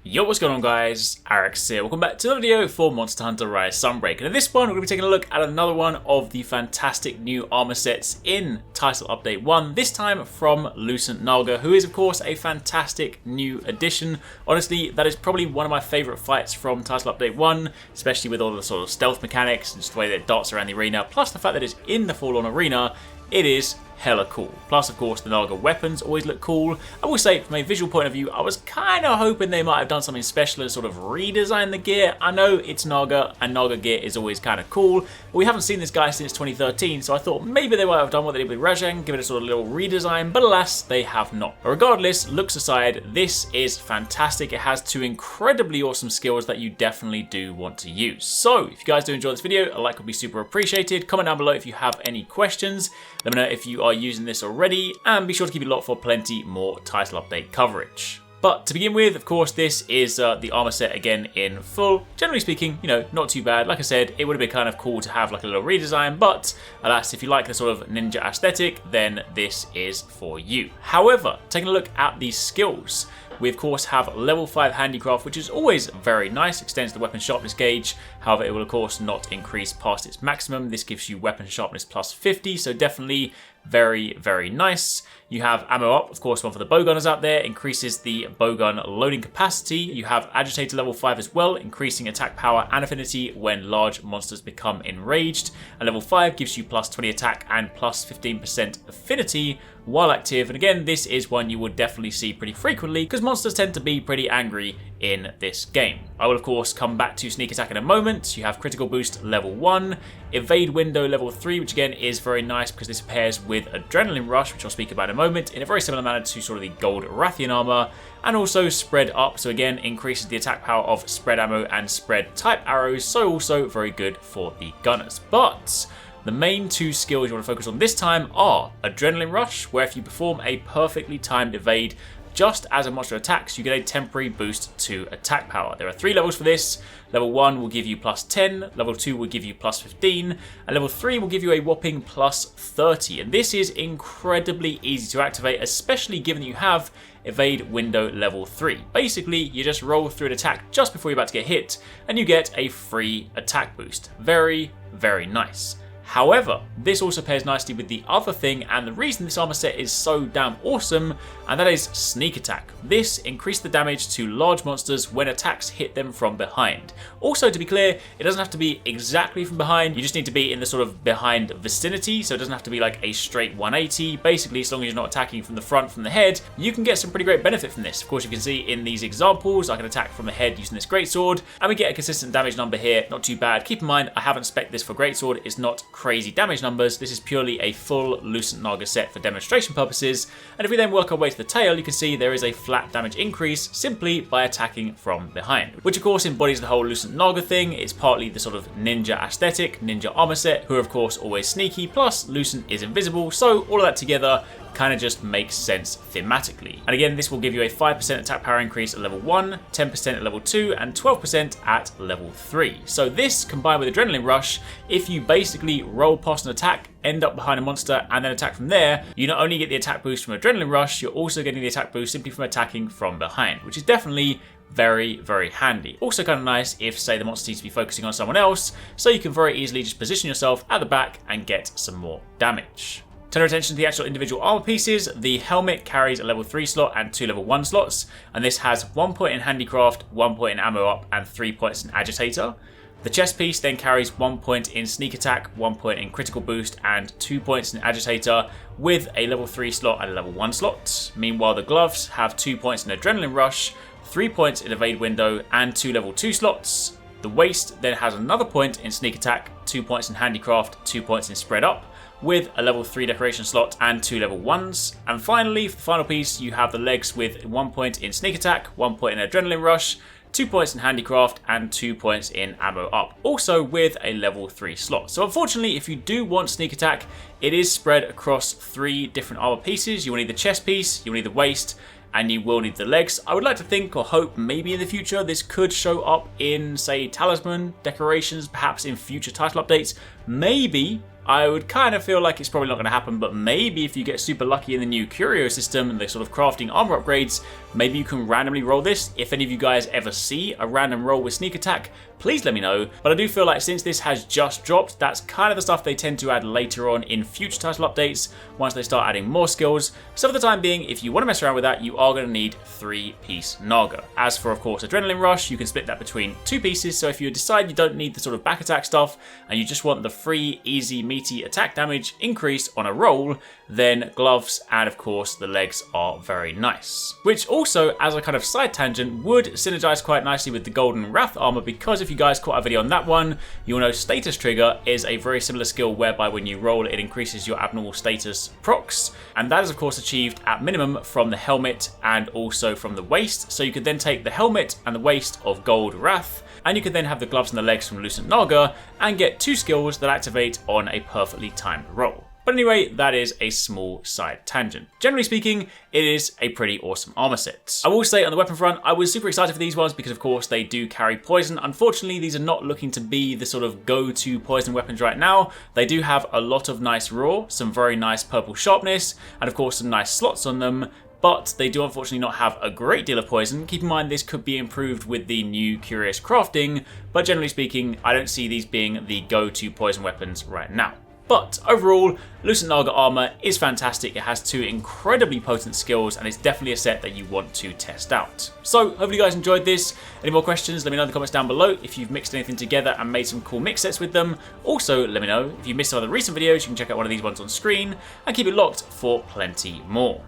Yo, what's going on guys? HyperX here. Welcome back to another video for Monster Hunter Rise Sunbreak. And in this one, we're going to be taking a look at another one of the fantastic new armor sets in Title Update 1, this time from Lucent Nargacuga, who is of course a fantastic new addition. Honestly, that is probably one of my favourite fights from Title Update 1, especially with all the sort of stealth mechanics and just the way that it darts around the arena, plus the fact that it's in the full-on arena. It is hella cool. Plus, of course, the Narga weapons always look cool. I will say, from a visual point of view, I was kind of hoping they might have done something special and sort of redesigned the gear. I know it's Narga, and Narga gear is always kind of cool, but we haven't seen this guy since 2013, so I thought maybe they might have done what they did with Rajang, give it a sort of little redesign, but alas, they have not. But regardless, looks aside, this is fantastic. It has two incredibly awesome skills that you definitely do want to use. So, if you guys do enjoy this video, a like would be super appreciated. Comment down below if you have any questions. Let me know if you are using this already, and be sure to keep it locked for plenty more title update coverage. But to begin with, of course, this is the armor set again in full. Generally speaking, you know, not too bad. Like I said, it would have been kind of cool to have like a little redesign, but alas, if you like the sort of ninja aesthetic, then this is for you. However, taking a look at these skills, we of course have level 5 handicraft, which is always very nice, extends the weapon sharpness gauge. However, it will of course not increase past its maximum. This gives you weapon sharpness plus 50, so definitely very, very nice. You have ammo up, of course, one for the bowgunners out there, increases the bowgun loading capacity. You have agitator level 5 as well, increasing attack power and affinity when large monsters become enraged. And level 5 gives you plus 20 attack and plus 15% affinity while active. And again, this is one you would definitely see pretty frequently because monsters tend to be pretty angry in this game. I will of course come back to sneak attack in a moment. You have critical boost level 1, evade window level 3, which again is very nice because this pairs with adrenaline rush, which I'll speak about in a moment, in a very similar manner to sort of the gold Rathian armor, and also spread up, so again increases the attack power of spread ammo and spread type arrows, so also very good for the gunners. But the main two skills you want to focus on this time are Adrenaline Rush, where if you perform a perfectly timed evade just as a monster attacks, you get a temporary boost to attack power. There are 3 levels for this. Level 1 will give you plus 10, level 2 will give you plus 15, and level 3 will give you a whopping plus 30. And this is incredibly easy to activate, especially given that you have evade window level 3. Basically, you just roll through an attack just before you're about to get hit, and you get a free attack boost. Very, very nice. However, this also pairs nicely with the other thing, and the reason this armor set is so damn awesome, and that is sneak attack. This increases the damage to large monsters when attacks hit them from behind. Also, to be clear, it doesn't have to be exactly from behind, you just need to be in the sort of behind vicinity, so it doesn't have to be like a straight 180. Basically, as long as you're not attacking from the front, from the head, you can get some pretty great benefit from this. Of course, you can see in these examples, I can attack from the head using this greatsword, and we get a consistent damage number here, not too bad. Keep in mind, I haven't spec'd this for greatsword, it's not crazy damage numbers. This is purely a full Lucent Narga set for demonstration purposes, and if we then work our way to the tail, you can see there is a flat damage increase simply by attacking from behind, which of course embodies the whole Lucent Narga thing. It's partly the sort of ninja aesthetic, ninja armor set, who are of course always sneaky, plus Lucent is invisible, so all of that together kind of just makes sense thematically. And again, this will give you a 5% attack power increase at level 1, 10% at level 2, and 12% at level 3. So this, combined with Adrenaline Rush, if you basically roll past an attack, end up behind a monster, and then attack from there, you not only get the attack boost from Adrenaline Rush, you're also getting the attack boost simply from attacking from behind, which is definitely very, very handy. Also kind of nice if, say, the monster needs to be focusing on someone else, so you can very easily just position yourself at the back and get some more damage. Turn our attention to the actual individual armor pieces. The helmet carries a level 3 slot and 2 level 1 slots, and this has 1 point in handicraft, 1 point in ammo up, and 3 points in agitator. The chest piece then carries 1 point in sneak attack, 1 point in critical boost, and 2 points in agitator, with a level 3 slot and a level 1 slot. Meanwhile, the gloves have 2 points in adrenaline rush, 3 points in evade window, and 2 level 2 slots. The waist then has another point in sneak attack, 2 points in handicraft, 2 points in spread up, with a level 3 decoration slot and 2 level 1s. And finally, for the final piece, you have the legs with 1 point in sneak attack, 1 point in adrenaline rush, 2 points in handicraft, and 2 points in ammo up, also with a level 3 slot. So unfortunately, if you do want sneak attack, it is spread across 3 different armor pieces. You will need the chest piece, you will need the waist, and you will need the legs. I would like to think or hope maybe in the future this could show up in, say, talisman decorations, perhaps in future title updates. Maybe I would kind of feel like it's probably not going to happen, but maybe if you get super lucky in the new curio system and the sort of crafting armor upgrades, maybe you can randomly roll this. If any of you guys ever see a random roll with sneak attack, please let me know. But I do feel like since this has just dropped, that's kind of the stuff they tend to add later on in future title updates once they start adding more skills. So for the time being, if you want to mess around with that, you are going to need 3-piece Naga. As for, of course, Adrenaline Rush, you can split that between 2 pieces. So if you decide you don't need the sort of back attack stuff and you just want the free, easy, meaty attack damage increase on a roll, then gloves and of course the legs are very nice. Which also, as a kind of side tangent, would synergize quite nicely with the Golden Wrath armor, because if you guys caught a video on that one, you'll know Status Trigger is a very similar skill whereby when you roll it increases your abnormal status procs, and that is of course achieved at minimum from the helmet and also from the waist. So you could then take the helmet and the waist of Gold Wrath, and you could then have the gloves and the legs from Lucent Naga and get 2 skills that activate on a perfectly timed roll. But anyway, that is a small side tangent. Generally speaking, it is a pretty awesome armor set. I will say on the weapon front, I was super excited for these ones because of course they do carry poison. Unfortunately, these are not looking to be the sort of go-to poison weapons right now. They do have a lot of nice raw, some very nice purple sharpness, and of course some nice slots on them. But they do unfortunately not have a great deal of poison. Keep in mind this could be improved with the new curious crafting, but generally speaking, I don't see these being the go-to poison weapons right now. But overall, Lucent Naga armor is fantastic. It has 2 incredibly potent skills and it's definitely a set that you want to test out. So hopefully you guys enjoyed this. Any more questions, let me know in the comments down below. If you've mixed anything together and made some cool mix sets with them, also let me know. If you missed some of the recent videos, you can check out one of these ones on screen and keep it locked for plenty more.